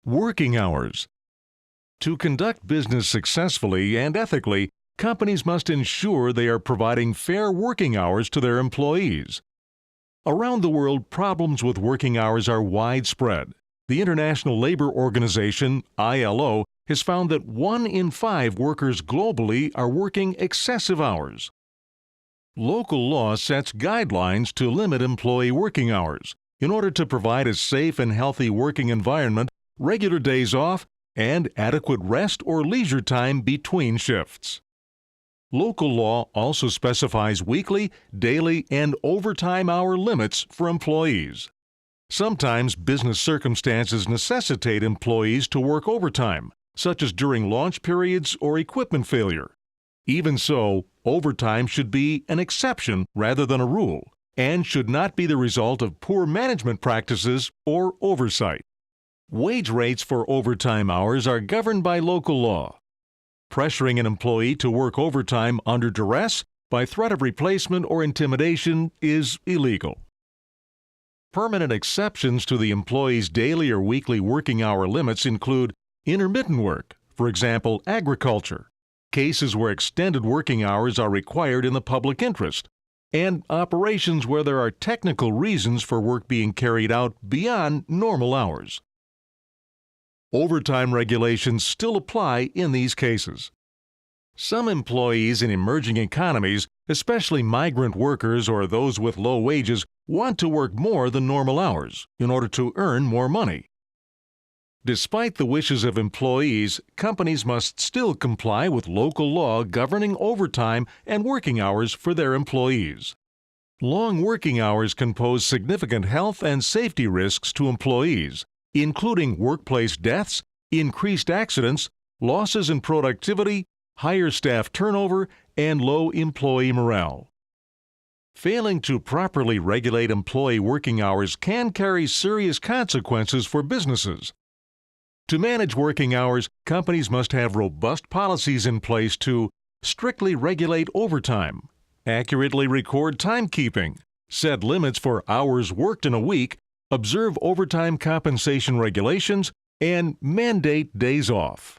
Working hours. To conduct business successfully and ethically, companies must ensure they are providing fair working hours to their employees. Around the world, problems with working hours are widespread. The International Labor Organization, ILO, has found that 1 in 5 workers globally are working excessive hours. Local law sets guidelines to limit employee working hours in order to provide a safe and healthy working environment, regular days off, and adequate rest or leisure time between shifts. Local law also specifies weekly, daily, and overtime hour limits for employees. Sometimes business circumstances necessitate employees to work overtime, such as during launch periods or equipment failure. Even so, overtime should be an exception rather than a rule, and should not be the result of poor management practices or oversight. Wage rates for overtime hours are governed by local law. Pressuring an employee to work overtime under duress, by threat of replacement or intimidation is illegal. Permanent exceptions to the employee's daily or weekly working hour limits include intermittent work, for example, agriculture, cases where extended working hours are required in the public interest, and operations where there are technical reasons for work being carried out beyond normal hours. Overtime regulations still apply in these cases. Some employees in emerging economies, especially migrant workers or those with low wages, want to work more than normal hours in order to earn more money. Despite the wishes of employees, companies must still comply with local law governing overtime and working hours for their employees. Long working hours can pose significant health and safety risks to employees, including workplace deaths, increased accidents, losses in productivity, higher staff turnover, and low employee morale. Failing to properly regulate employee working hours can carry serious consequences for businesses. To manage working hours, companies must have robust policies in place to strictly regulate overtime, accurately record timekeeping, set limits for hours worked in a week, observe overtime compensation regulations, and mandate days off.